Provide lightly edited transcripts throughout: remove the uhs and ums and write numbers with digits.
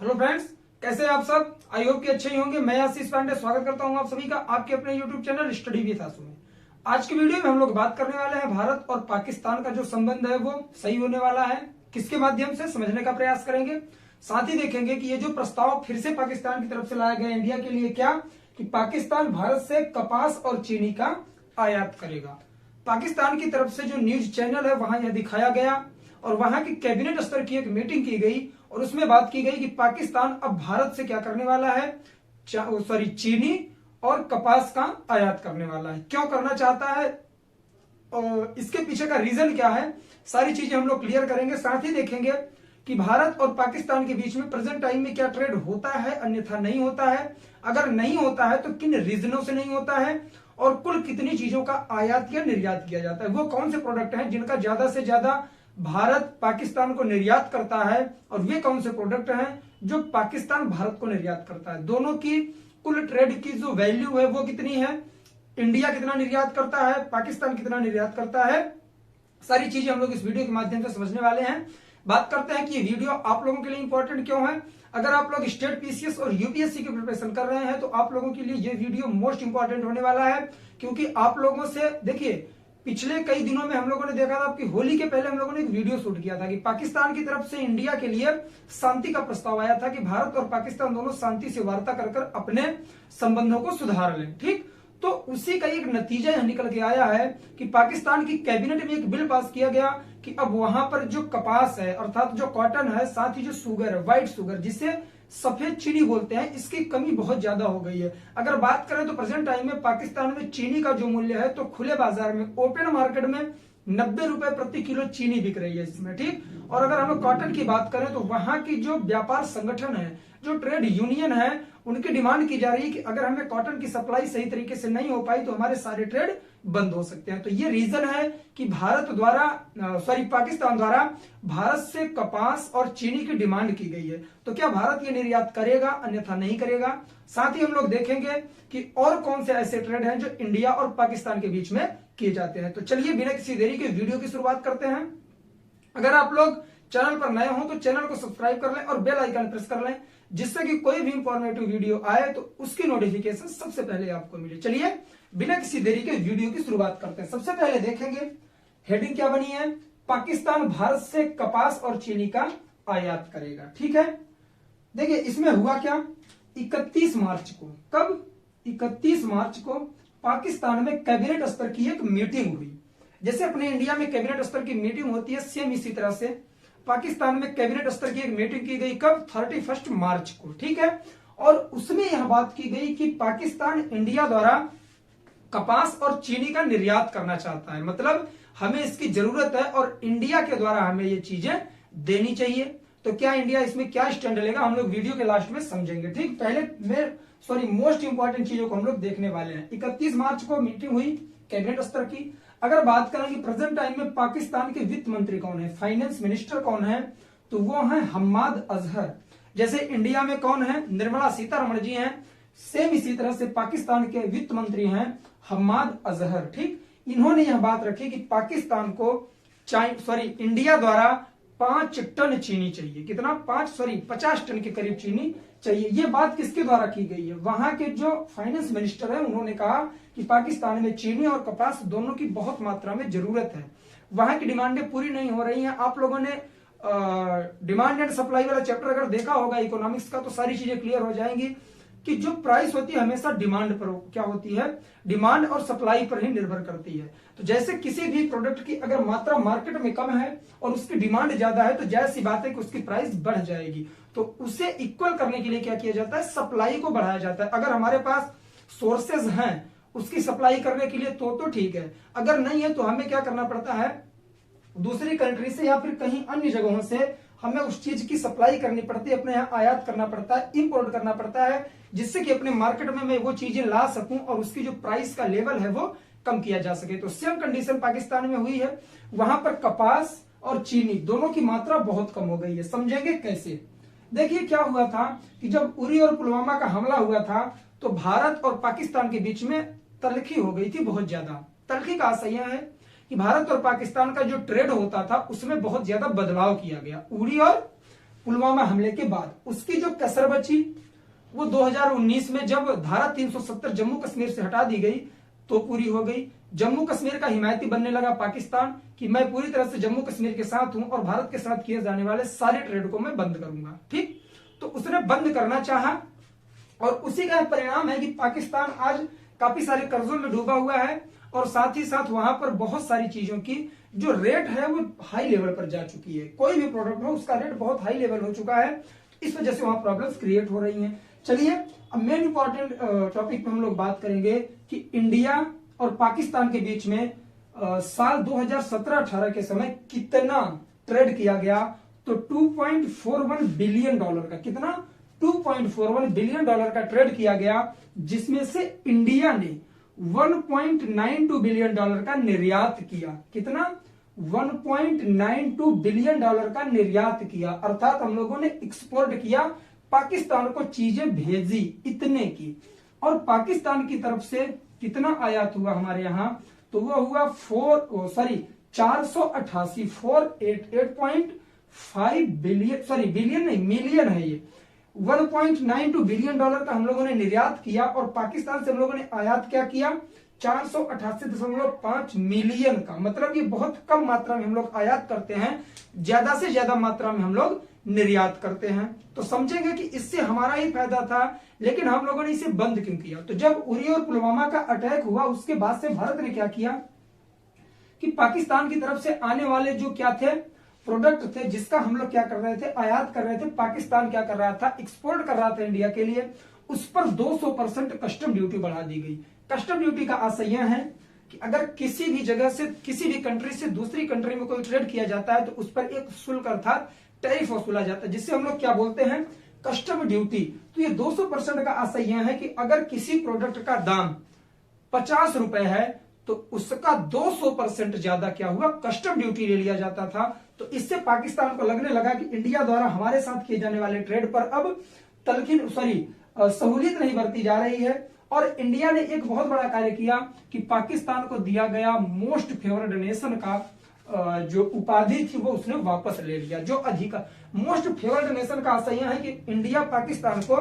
Hello friends, कैसे हैं आप सब। आई होप कि अच्छे ही होंगे। मैं आशीष पांडे स्वागत करता हूं आप सभी का आपके अपने यूट्यूब चैनल स्टडी विद आशु में। आज की वीडियो में हम लोग बात करने वाले हैं भारत और पाकिस्तान का जो संबंध है वो सही होने वाला है, किसके माध्यम से समझने का प्रयास करेंगे। साथ ही देखेंगे कि ये जो प्रस्ताव फिर से पाकिस्तान की तरफ से लाया गया इंडिया के लिए, क्या कि पाकिस्तान भारत से कपास और चीनी का आयात करेगा। पाकिस्तान की तरफ से जो न्यूज चैनल है वहां यह दिखाया गया और वहां की कैबिनेट स्तर की एक मीटिंग की गई और उसमें बात की गई कि पाकिस्तान अब भारत से क्या करने वाला है, चीनी और कपास का आयात करने वाला है। क्यों करना चाहता है और इसके पीछे का रीजन क्या है, सारी चीजें हम लोग क्लियर करेंगे। साथ ही देखेंगे कि भारत और पाकिस्तान के बीच में प्रेजेंट टाइम में क्या ट्रेड होता है, अन्यथा नहीं होता है। अगर नहीं होता है तो किन रीजनों से नहीं होता है और कुल कितनी चीजों का आयात या निर्यात किया जाता है। वो कौन से प्रोडक्ट हैं जिनका ज्यादा से ज्यादा भारत पाकिस्तान को निर्यात करता है और वे कौन से प्रोडक्ट हैं जो पाकिस्तान भारत को निर्यात करता है। दोनों की कुल ट्रेड की जो वैल्यू है वो कितनी है, इंडिया कितना निर्यात करता है, पाकिस्तान कितना निर्यात करता है, सारी चीजें हम लोग इस वीडियो के माध्यम से समझने वाले हैं। बात करते हैं कि ये वीडियो आप लोगों के लिए इंपॉर्टेंट क्यों है। अगर आप लोग स्टेट पीसीएस और यूपीएससी की प्रिपरेशन कर रहे हैं तो आप लोगों के लिए ये वीडियो मोस्ट इंपॉर्टेंट होने वाला है, क्योंकि आप लोगों से देखिए पिछले कई दिनों में हम लोगों ने देखा था कि होली के पहले हम लोगों ने एक वीडियो शूट किया था कि पाकिस्तान की तरफ से इंडिया के लिए शांति का प्रस्ताव आया था कि भारत और पाकिस्तान दोनों शांति से वार्ता कर अपने संबंधों को सुधार लें। ठीक, तो उसी का एक नतीजा यह निकल के आया है कि पाकिस्तान की कैबिनेट में एक बिल पास किया गया कि अब वहां पर जो कपास है अर्थात जो कॉटन है, साथ ही जो शुगर है, व्हाइट शुगर जिसे सफेद चीनी बोलते हैं, इसकी कमी बहुत ज्यादा हो गई है। अगर बात करें तो प्रेजेंट टाइम में पाकिस्तान में चीनी का जो मूल्य है तो खुले बाजार में ओपन मार्केट में 90 रुपए प्रति किलो चीनी बिक रही है इसमें। ठीक, और अगर हम कॉटन की बात करें तो वहां की जो व्यापार संगठन है, जो ट्रेड यूनियन है, उनकी डिमांड की जा रही है कि अगर हमें कॉटन की सप्लाई सही तरीके से नहीं हो पाई तो हमारे सारे ट्रेड बंद हो सकते हैं। तो ये रीजन है कि पाकिस्तान द्वारा भारत से कपास और चीनी की डिमांड की गई है। तो क्या भारत ये निर्यात करेगा, अन्यथा नहीं करेगा। साथ ही हम लोग देखेंगे कि और कौन से ऐसे ट्रेड हैं जो इंडिया और पाकिस्तान के बीच में किए जाते हैं। तो चलिए बिना किसी देरी के वीडियो की शुरुआत करते हैं। अगर आप लोग चैनल पर नए हो तो चैनल को सब्सक्राइब कर लें और बेल आइकन प्रेस कर लें, जिससे कि कोई भी इंफॉर्मेटिव वीडियो आए तो उसकी नोटिफिकेशन सबसे पहले आपको मिले। चलिए बिना किसी देरी के वीडियो की शुरुआत करते हैं। सबसे पहले देखेंगे हेडिंग क्या बनी है, पाकिस्तान भारत से कपास और चीनी का आयात करेगा। ठीक है, देखिए इसमें हुआ क्या, 31 मार्च को, कब 31 मार्च को पाकिस्तान में कैबिनेट स्तर की एक मीटिंग हुई। जैसे अपने इंडिया में कैबिनेट स्तर की मीटिंग होती है, सेम इसी तरह से पाकिस्तान में कैबिनेट स्तर की एक मीटिंग की गई। कब, 31 मार्च को। ठीक है, और उसमें यह बात की गई कि पाकिस्तान इंडिया द्वारा कपास और चीनी का निर्यात करना चाहता है, मतलब हमें इसकी जरूरत है और इंडिया के द्वारा हमें ये चीजें देनी चाहिए। तो क्या इंडिया इसमें क्या स्टैंड लेगा, हम लोग वीडियो के लास्ट में समझेंगे। ठीक, पहले मोस्ट इंपॉर्टेंट चीजों को हम लोग देखने वाले हैं। 31 मार्च को मीटिंग हुई कैबिनेट स्तर की। अगर बात करें कि प्रेजेंट टाइम में पाकिस्तान के वित्त मंत्री कौन है, फाइनेंस मिनिस्टर कौन है, तो वो है हम्माद अजहर। जैसे इंडिया में कौन है, निर्मला सीतारमण जी हैं, सेम इसी तरह से पाकिस्तान के वित्त मंत्री हैं हम्माद अजहर। ठीक, इन्होंने यह बात रखी कि पाकिस्तान को इंडिया द्वारा 5 टन चीनी चाहिए। कितना, 50 टन के करीब चीनी चाहिए। ये बात किसके द्वारा की गई है, वहां के जो फाइनेंस मिनिस्टर है उन्होंने कहा कि पाकिस्तान में चीनी और कपास दोनों की बहुत मात्रा में जरूरत है, वहां की डिमांडें पूरी नहीं हो रही हैं। आप लोगों ने डिमांड एंड सप्लाई वाला चैप्टर अगर देखा होगा इकोनॉमिक्स का तो सारी चीजें क्लियर हो जाएंगी कि जो प्राइस होती है हमेशा डिमांड पर क्या होती है, डिमांड और सप्लाई पर ही निर्भर करती है। तो जैसे किसी भी प्रोडक्ट की अगर मात्रा मार्केट में कम है और उसकी डिमांड ज्यादा है तो जाहिर सी बात है कि उसकी प्राइस बढ़ जाएगी। तो उसे इक्वल करने के लिए क्या किया जाता है, सप्लाई को बढ़ाया जाता है। अगर हमारे पास सोर्सेज हैं उसकी सप्लाई करने के लिए तो ठीक है, अगर नहीं है तो हमें क्या करना पड़ता है, दूसरी कंट्री से या फिर कहीं अन्य जगहों से हमें उस चीज की सप्लाई करनी पड़ती है, अपने यहाँ आयात करना पड़ता है, इंपोर्ट करना पड़ता है, जिससे कि अपने मार्केट में मैं वो चीजें ला सकूं और उसकी जो प्राइस का लेवल है वो कम किया जा सके। तो सेम कंडीशन पाकिस्तान में हुई है, वहां पर कपास और चीनी दोनों की मात्रा बहुत कम हो गई है। समझेंगे कैसे, देखिए क्या हुआ था कि जब उरी और पुलवामा का हमला हुआ था तो भारत और पाकिस्तान के बीच में तल्खी हो गई थी बहुत ज्यादा। तल्खी का आशय यह है कि भारत और पाकिस्तान का जो ट्रेड होता था उसमें बहुत ज्यादा बदलाव किया गया। उरी और पुलवामा हमले के बाद। उसकी जो कसर बची वो 2019 में जब धारा 370 जम्मू कश्मीर से हटा दी गई तो पूरी हो गई। जम्मू कश्मीर का हिमायती बनने लगा पाकिस्तान कि मैं पूरी तरह से जम्मू कश्मीर के साथ हूं और भारत के साथ किए जाने वाले सारे ट्रेड को मैं बंद करूंगा। ठीक, तो उसने बंद करना चाहा और उसी का परिणाम है कि पाकिस्तान आज काफी सारे कर्जों में डूबा हुआ है और साथ ही साथ वहां पर बहुत सारी चीजों की जो रेट है वो हाई लेवल पर जा चुकी है। कोई भी प्रोडक्ट हो उसका रेट बहुत हाई लेवल हो चुका है, इस वजह से वहां प्रॉब्लम्स क्रिएट हो रही हैं। चलिए अब मेन इंपॉर्टेंट टॉपिक पे हम लोग बात करेंगे कि इंडिया और पाकिस्तान के बीच में साल 2017-18 के समय कितना ट्रेड किया गया। तो 2.41 बिलियन डॉलर का, कितना 2.41 बिलियन डॉलर का ट्रेड किया गया, जिसमें से इंडिया ने 1.92 बिलियन डॉलर का निर्यात किया। कितना? 1.92 बिलियन डॉलर का निर्यात किया, अर्थात हम लोगों ने एक्सपोर्ट किया, पाकिस्तान को चीजें भेजी इतने की। और पाकिस्तान की तरफ से कितना आयात हुआ हमारे यहां, तो वो हुआ 488.5 बिलियन, सॉरी बिलियन नहीं मिलियन है ये। 1.92 बिलियन डॉलर का हम लोगों ने निर्यात किया और पाकिस्तान से हम लोगों ने आयात क्या किया, 488.5 मिलियन का। मतलब ये बहुत कम मात्रा में हम लोग आयात करते हैं, ज्यादा से ज्यादा मात्रा में हम लोग निर्यात करते हैं। तो समझेंगे कि इससे हमारा ही फायदा था, लेकिन हम लोगों ने इसे बंद क्यों किया। तो जब उरी और पुलवामा का अटैक हुआ उसके बाद से भारत ने क्या किया कि पाकिस्तान की तरफ से आने वाले जो क्या थे प्रोडक्ट थे, जिसका हम लोग क्या कर रहे थे, आयात कर रहे थे, पाकिस्तान क्या कर रहा था, एक्सपोर्ट कर रहा था इंडिया के लिए, उस पर 200% कस्टम ड्यूटी बढ़ा दी गई। कस्टम ड्यूटी का आशय यह है कि अगर किसी भी जगह से, किसी भी कंट्री से दूसरी कंट्री में कोई ट्रेड किया जाता है तो उस पर एक शुल्क अर्थात टैरिफ वसूला जाता है, जिससे हम लोग क्या बोलते हैं, कस्टम ड्यूटी। तो ये 200% का आशय यह है कि अगर किसी प्रोडक्ट का दाम 50 रुपए है तो उसका 200% ज्यादा क्या हुआ, कस्टम ड्यूटी ले लिया जाता था। तो इससे पाकिस्तान को लगने लगा कि इंडिया द्वारा हमारे साथ किए जाने वाले ट्रेड पर अब सहूलियत नहीं बरती जा रही है। और इंडिया ने एक बहुत बड़ा कार्य किया कि पाकिस्तान को दिया गया मोस्ट फेवर्ड नेशन का जो उपाधि थी वो उसने वापस ले लिया। जो अधिकार मोस्ट फेवर्ड नेशन का आशय है कि इंडिया पाकिस्तान को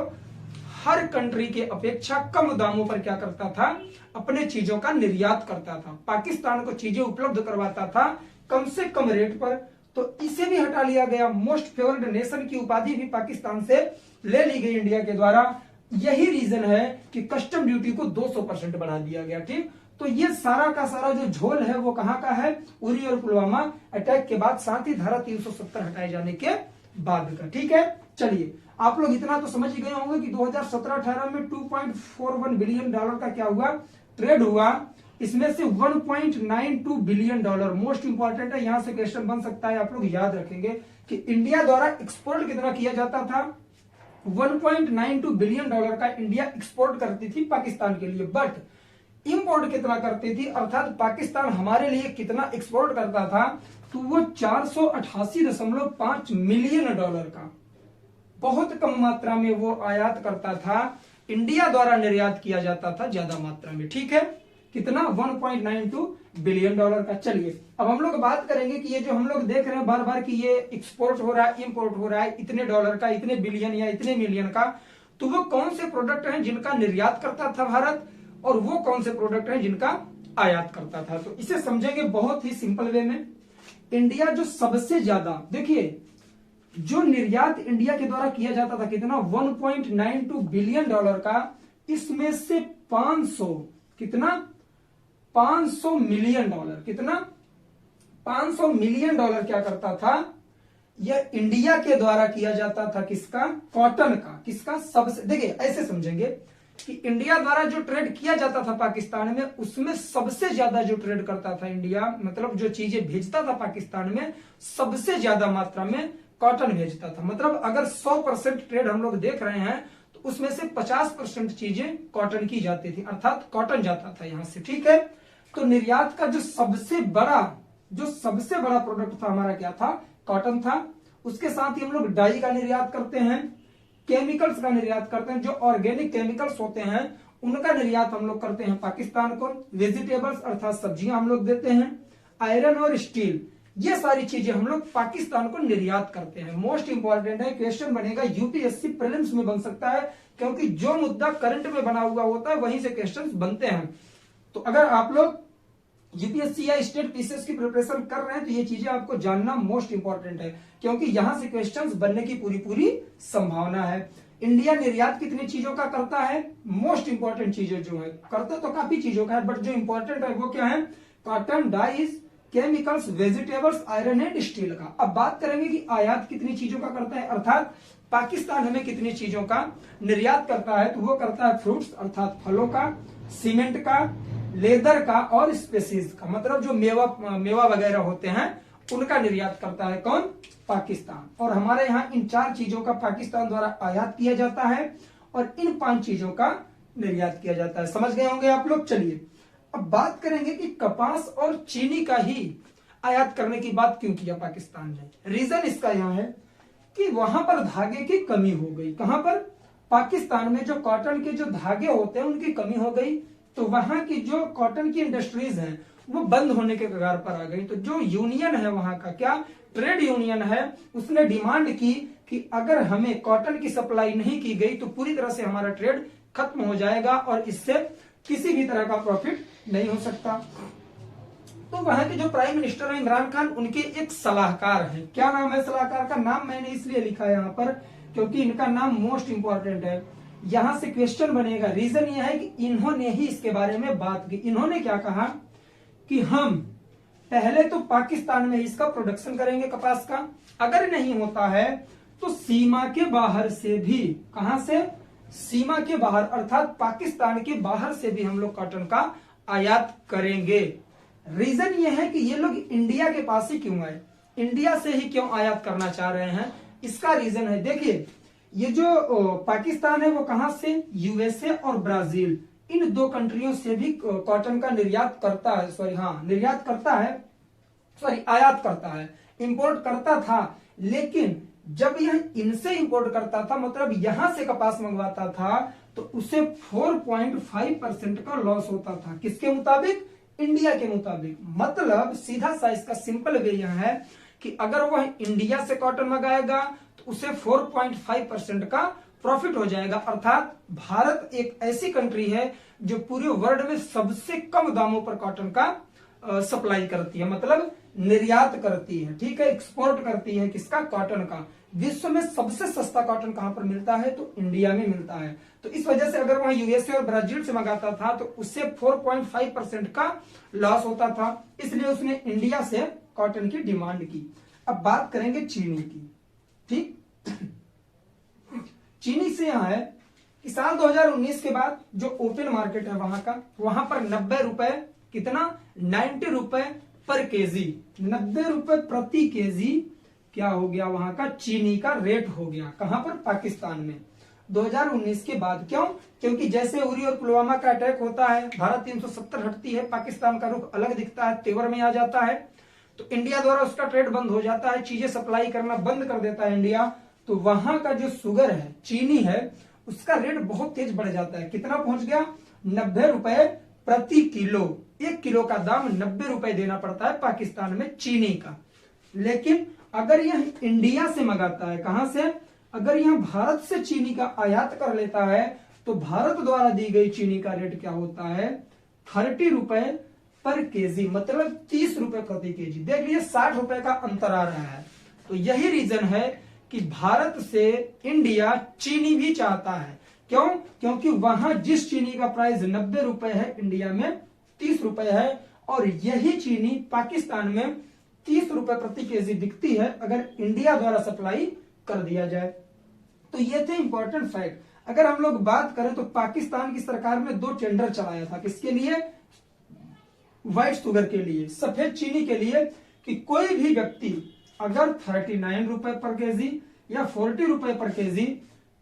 हर कंट्री के अपेक्षा कम दामों पर क्या करता था, अपने चीजों का निर्यात करता था, पाकिस्तान को चीजें उपलब्ध करवाता था कम से कम रेट पर। तो इसे भी हटा लिया गया, मोस्ट फेवर्ड नेशन की उपाधि भी पाकिस्तान से ले ली गई इंडिया के द्वारा। यही रीजन है कि कस्टम ड्यूटी को 200% बढ़ा दिया गया। ठीक, तो ये सारा का सारा जो झोल है वो कहां का है, उरी और पुलवामा अटैक के बाद, साथ ही धारा 370 हटाए जाने के बाद का। ठीक है, चलिए आप लोग इतना तो समझ ही गए होंगे कि 2017-18 में 2.41 बिलियन डॉलर का क्या हुआ, ट्रेड हुआ। इसमें से 1.92 बिलियन डॉलर मोस्ट इंपॉर्टेंट है, यहां से क्वेश्चन बन सकता है, आप लोग याद रखेंगे कि इंडिया द्वारा एक्सपोर्ट कितना किया जाता था, 1.92 बिलियन डॉलर का इंडिया एक्सपोर्ट करती थी पाकिस्तान के लिए, बट इंपोर्ट कितना करती थी, अर्थात पाकिस्तान हमारे लिए कितना एक्सपोर्ट करता था, तो वो 488.5 मिलियन डॉलर का, बहुत कम मात्रा में वो आयात करता था। इंडिया द्वारा निर्यात किया जाता था ज्यादा मात्रा में। ठीक है, कितना, 1.92 बिलियन डॉलर का। चलिए अब हम लोग बात करेंगे कि ये जो हम लोग देख रहे हैं बार बार कि ये एक्सपोर्ट हो रहा है, इंपोर्ट हो रहा है, इतने डॉलर का, इतने बिलियन या इतने मिलियन का, तो वो कौन से प्रोडक्ट हैं जिनका निर्यात करता था भारत और वो कौन से प्रोडक्ट हैं जिनका आयात करता था। तो इसे समझेंगे बहुत ही सिंपल वे में। इंडिया जो सबसे ज्यादा, देखिए जो निर्यात इंडिया के द्वारा किया जाता था कितना, 1.92 बिलियन डॉलर का, इसमें से 500 कितना, 500 मिलियन डॉलर, कितना, 500 मिलियन डॉलर क्या करता था, यह इंडिया के द्वारा किया जाता था, किसका, कॉटन का, किसका, सबसे, देखिए ऐसे समझेंगे कि इंडिया द्वारा जो ट्रेड किया जाता था पाकिस्तान में, उसमें सबसे ज्यादा जो ट्रेड करता था इंडिया, मतलब जो चीजें भेजता था पाकिस्तान में, सबसे ज्यादा मात्रा में कॉटन भेजता था। मतलब अगर 100% ट्रेड हम लोग देख रहे हैं तो उसमें से 50% चीजें कॉटन की जाती थी, अर्थात कॉटन जाता था यहां से। ठीक है, तो निर्यात का जो सबसे बड़ा प्रोडक्ट था हमारा क्या था, कॉटन था। उसके साथ ही हम लोग डाई का निर्यात करते हैं, केमिकल्स का निर्यात करते हैं, जो ऑर्गेनिक केमिकल्स होते हैं उनका निर्यात हम लोग करते हैं पाकिस्तान को। वेजिटेबल्स अर्थात सब्जियां हम लोग देते हैं। आयरन और स्टील, ये सारी चीजें हम लोग पाकिस्तान को निर्यात करते हैं। मोस्ट इंपॉर्टेंट है, क्वेश्चन बनेगा यूपीएससी प्रीलिम्स में बन सकता है, क्योंकि जो मुद्दा करंट में बना हुआ होता है वहीं से क्वेश्चन बनते हैं। तो अगर आप लोग यूपीएससी या स्टेट पीसीएस की प्रिपरेशन कर रहे हैं तो ये चीजें आपको जानना मोस्ट इंपॉर्टेंट है, क्योंकि यहां से क्वेश्चंस बनने की पूरी पूरी संभावना है। इंडिया निर्यात कितनी चीजों का करता है? मोस्ट इंपॉर्टेंट चीजें जो है, करता तो काफी चीजों का है, बट जो इंपॉर्टेंट है वो क्या है? Cotton, dyes, chemicals, vegetables, iron and steel का। अब बात करेंगे कि आयात कितनी चीजों का करता है, अर्थात पाकिस्तान हमें कितनी चीजों का निर्यात करता है, तो वो करता है फ्रूट्स अर्थात फलों का, सीमेंट का, लेदर का और स्पेसीज का, मतलब जो मेवा वगैरह होते हैं उनका निर्यात करता है कौन? पाकिस्तान। और हमारे यहाँ इन 4 चीजों का पाकिस्तान द्वारा आयात किया जाता है और इन 5 चीजों का निर्यात किया जाता है। समझ गए होंगे आप लोग। चलिए अब बात करेंगे कि कपास और चीनी का ही आयात करने की बात क्यों किया पाकिस्तान ने। रीजन इसका यह है कि वहां पर धागे की कमी हो गई। कहां पर? पाकिस्तान में जो कॉटन के जो धागे होते हैं उनकी कमी हो गई, तो वहां की जो कॉटन की इंडस्ट्रीज हैं वो बंद होने के कगार पर आ गई। तो जो यूनियन है वहां का, क्या ट्रेड यूनियन है, उसने डिमांड की कि अगर हमें कॉटन की सप्लाई नहीं की गई तो पूरी तरह से हमारा ट्रेड खत्म हो जाएगा और इससे किसी भी तरह का प्रॉफिट नहीं हो सकता। तो वहां के जो प्राइम मिनिस्टर है इमरान खान, उनके एक सलाहकार हैं। क्या नाम है सलाहकार का? नाम मैंने इसलिए लिखा है यहाँ पर क्योंकि इनका नाम मोस्ट इंपॉर्टेंट है, यहां से क्वेश्चन बनेगा। रीजन यह है कि इन्होंने ही इसके बारे में बात की। इन्होंने क्या कहा कि हम पहले तो पाकिस्तान में इसका प्रोडक्शन करेंगे कपास का, अगर नहीं होता है तो सीमा के बाहर से भी, कहां से? सीमा के बाहर अर्थात पाकिस्तान के बाहर से भी हम लोग कॉटन का आयात करेंगे। रीजन ये है कि ये लोग इंडिया के पास ही क्यों आए, इंडिया से ही क्यों आयात करना चाह रहे हैं, इसका रीजन है। देखिए ये जो पाकिस्तान है वो कहां से? यूएसए और ब्राजील, इन 2 कंट्रियों से भी कॉटन का निर्यात करता है, निर्यात करता है, आयात करता है। इंपोर्ट करता था, लेकिन जब यह इनसे इंपोर्ट करता था, मतलब यहां से कपास मंगवाता था, तो उसे 4.5% का लॉस होता था। किसके मुताबिक? इंडिया के मुताबिक। मतलब सीधा सा इसका सिंपल वे यह है कि अगर वह इंडिया से कॉटन मंगाएगा तो उसे 4.5% का प्रॉफिट हो जाएगा। अर्थात भारत एक ऐसी कंट्री है जो पूरे वर्ल्ड में सबसे कम दामों पर कॉटन का सप्लाई करती है, मतलब निर्यात करती है, ठीक है, एक्सपोर्ट करती है। किसका? कॉटन का। विश्व में सबसे सस्ता कॉटन कहां पर मिलता है? तो इंडिया में मिलता है। तो इस वजह से अगर वहां यूएसए और ब्राजील से मंगाता था तो उससे 4.5% का लॉस होता था, इसलिए उसने इंडिया से कॉटन की डिमांड की। अब बात करेंगे चीनी की, ठीक। चीनी से यहां है कि साल 2019 के बाद जो ओपन मार्केट है वहां पर 90 रुपए, कितना? 90 रुपए पर केजी, 90 रुपए प्रति केजी क्या हो गया? वहां का चीनी का रेट हो गया। कहां पर? पाकिस्तान में 2019 के बाद। क्यों? क्योंकि जैसे उरी और पुलवामा का अटैक होता है, धारा 370 हटती है, पाकिस्तान का रुख अलग दिखता है, तेवर में आ जाता है, तो इंडिया द्वारा उसका ट्रेड बंद हो जाता है, चीजें सप्लाई करना बंद कर देता है इंडिया। तो वहां का जो शुगर है, चीनी है, उसका रेट बहुत तेज बढ़ जाता है। कितना पहुंच गया? 90 रुपए प्रति किलो। 1 किलो का दाम 90 रुपए देना पड़ता है पाकिस्तान में चीनी का। लेकिन अगर यह इंडिया से मंगाता है, कहां से? अगर यह भारत से चीनी का आयात कर लेता है तो भारत द्वारा दी गई चीनी का रेट क्या होता है? 30 रुपए पर केजी, मतलब 30 रुपए प्रति केजी। देख लीजिए 60 रुपए का अंतर आ रहा है। तो यही रीजन है कि भारत से इंडिया चीनी भी चाहता है। क्यों? क्योंकि वहां जिस चीनी का प्राइस 90 रुपए है, इंडिया में 30 रुपए है, और यही चीनी पाकिस्तान में 30 रुपए प्रति केजी बिकती है अगर इंडिया द्वारा सप्लाई कर दिया जाए। तो ये थे इंपॉर्टेंट फैक्ट। अगर हम लोग बात करें तो पाकिस्तान की सरकार ने 2 टेंडर चलाया था। किसके लिए? व्हाइट शुगर के लिए, सफेद चीनी के लिए, कि कोई भी व्यक्ति अगर 39 रुपए पर केजी या 40 रुपए पर केजी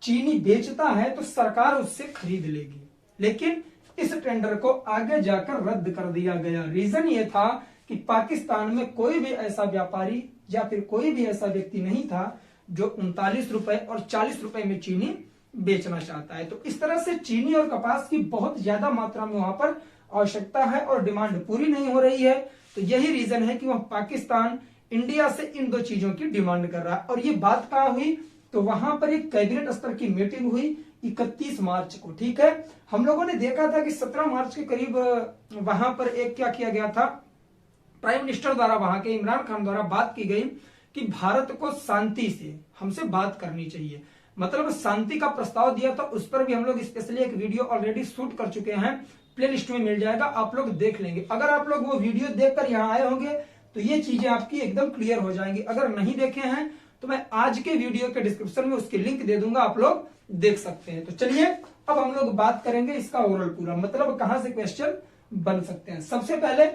चीनी बेचता है तो सरकार उससे खरीद लेगी। लेकिन इस टेंडर को आगे जाकर रद्द कर दिया गया। रीजन ये था कि पाकिस्तान में कोई भी ऐसा व्यापारी या फिर कोई भी ऐसा व्यक्ति नहीं था जो 39 रुपए और 40 रुपए में चीनी बेचना चाहता है। तो इस तरह से चीनी और कपास की बहुत ज्यादा मात्रा में वहां पर आवश्यकता है और डिमांड पूरी नहीं हो रही है। तो यही रीजन है कि वह पाकिस्तान इंडिया से इन दो चीजों की डिमांड कर रहा है। और ये बात कहां हुई, तो वहां पर एक कैबिनेट स्तर की मीटिंग हुई 31 मार्च को। ठीक है, हम लोगों ने देखा था कि 17 मार्च के करीब वहां पर एक क्या किया गया था, प्राइम मिनिस्टर द्वारा, वहां के इमरान खान द्वारा बात की गई कि भारत को शांति से हमसे बात करनी चाहिए, मतलब शांति का प्रस्ताव दिया था। उस पर भी हम लोग स्पेशली एक वीडियो ऑलरेडी शूट कर चुके हैं, प्ले लिस्ट में मिल जाएगा, आप लोग देख लेंगे। अगर आप लोग वो वीडियो देखकर यहाँ आए होंगे तो ये चीजें आपकी एकदम क्लियर हो जाएंगी। अगर नहीं देखे हैं तो मैं आज के वीडियो के डिस्क्रिप्शन में उसकी लिंक दे दूंगा, आप लोग देख सकते हैं। तो चलिए अब हम लोग बात करेंगे इसका ओवरऑल पूरा, मतलब कहां से क्वेश्चन बन सकते हैं। सबसे पहले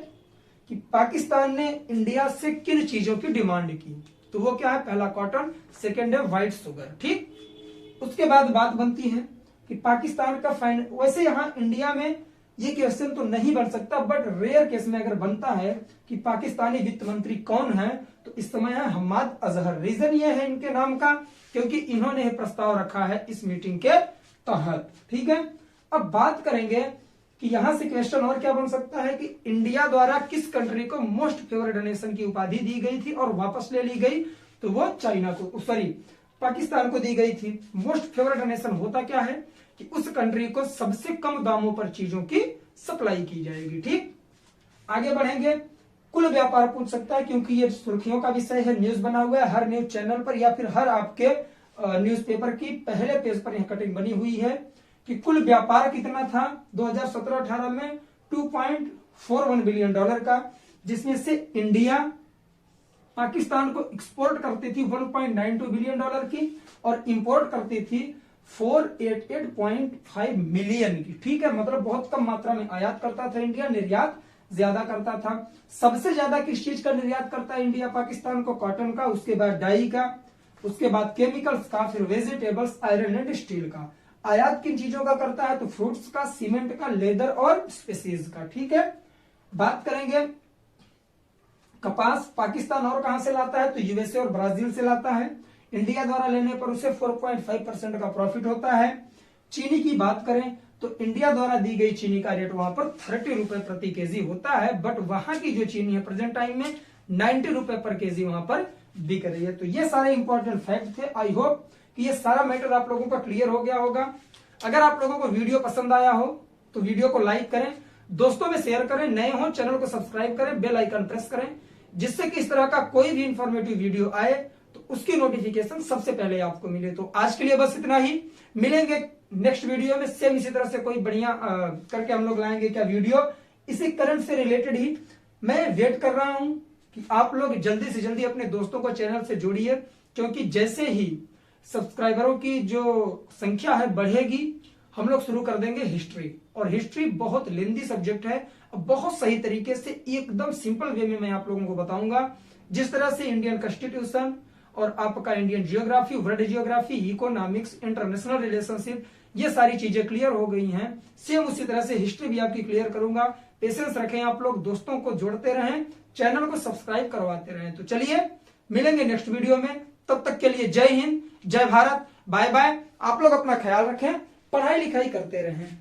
कि पाकिस्तान ने इंडिया से किन चीजों की डिमांड की, तो वो क्या है, पहला कॉटन, सेकेंड है व्हाइट शुगर। ठीक, उसके बाद बात बनती है कि पाकिस्तान का वैसे यहां इंडिया में ये क्वेश्चन तो नहीं बन सकता, बट रेयर केस में अगर बनता है कि पाकिस्तानी वित्त मंत्री कौन है, तो इस समय है हम्माद अजहर। रीजन ये है इनके नाम का क्योंकि इन्होंने ये प्रस्ताव रखा है इस मीटिंग के तहत। ठीक है, अब बात करेंगे कि यहां से क्वेश्चन और क्या बन सकता है कि इंडिया द्वारा किस कंट्री को मोस्ट फेवरेट नेशन की उपाधि दी गई थी और वापस ले ली गई, तो वो चाइना को, सॉरी पाकिस्तान को दी गई थी। मोस्ट फेवरेट नेशन होता क्या है कि उस कंट्री को सबसे कम दामों पर चीजों की सप्लाई की जाएगी। ठीक, आगे बढ़ेंगे, कुल व्यापार पूछ सकता है क्योंकि ये सुर्खियों का विषय है, न्यूज बना हुआ है, हर न्यूज चैनल पर या फिर हर आपके न्यूज़पेपर की पहले पेज पर यह कटिंग बनी हुई है कि कुल व्यापार कितना था 2017-18 में 2.41 बिलियन डॉलर का, जिसमें से इंडिया पाकिस्तान को एक्सपोर्ट करती थी 1.92 बिलियन डॉलर की और इंपोर्ट करती थी 488.5 मिलियन की। ठीक है, मतलब बहुत कम मात्रा में आयात करता था इंडिया, निर्यात ज्यादा करता था। सबसे ज्यादा किस चीज का निर्यात करता है इंडिया पाकिस्तान को, कॉटन का, उसके बाद डाई का, उसके बाद केमिकल्स का, फिर वेजिटेबल्स, आयरन एंड स्टील का। आयात किन चीजों का करता है, तो फ्रूट्स का, सीमेंट का, लेदर और स्पेसीज का। ठीक है, बात करेंगे कपास पाकिस्तान और कहां से लाता है, तो यूएसए और ब्राजील से लाता है। इंडिया द्वारा लेने पर उसे 4.5% का प्रॉफिट होता है। चीनी की बात करें तो इंडिया द्वारा दी गई चीनी का रेट वहां पर 30 रुपए प्रति केजी होता है, बट वहां की जो चीनी है प्रेजेंट टाइम में 90 रुपए पर केजी वहां पर बिक रही है। तो ये सारे इंपॉर्टेंट फैक्ट थे। आई होप कि ये सारा मैटर आप लोगों का क्लियर हो गया होगा। अगर आप लोगों को वीडियो पसंद आया हो तो वीडियो को लाइक करें, दोस्तों में शेयर करें, नए हो चैनल को सब्सक्राइब करें, बेल आइकन प्रेस करें, जिससे कि इस तरह का कोई भी इंफॉर्मेटिव वीडियो आए तो उसकी नोटिफिकेशन सबसे पहले आपको मिले। तो आज के लिए बस इतना ही, मिलेंगे नेक्स्ट वीडियो में सेम इसी तरह से कोई बढ़िया करके हम लोग लाएंगे क्या वीडियो, इसी करंट से रिलेटेड ही। मैं वेट कर रहा हूं कि आप लोग जल्दी से जल्दी अपने दोस्तों को चैनल से जोड़िए, क्योंकि जैसे ही सब्सक्राइबरों की जो संख्या है बढ़ेगी, हम लोग शुरू कर देंगे हिस्ट्री। और हिस्ट्री बहुत लेंदी सब्जेक्ट है, बहुत सही तरीके से एकदम सिंपल वे में मैं आप लोगों को बताऊंगा। जिस तरह से इंडियन कॉन्स्टिट्यूशन और आपका Indian geography, world geography, economics, international relationship, ये सारी चीजें क्लियर हो गई हैं, सेम उसी तरह से हिस्ट्री भी आपकी क्लियर करूंगा। पेशेंस रखें आप लोग, दोस्तों को जोड़ते रहें, चैनल को सब्सक्राइब करवाते रहें। तो चलिए मिलेंगे नेक्स्ट वीडियो में, तब तक के लिए जय हिंद, जय भारत, बाय बाय। आप लोग अपना ख्याल रखें, पढ़ाई लिखाई करते रहें।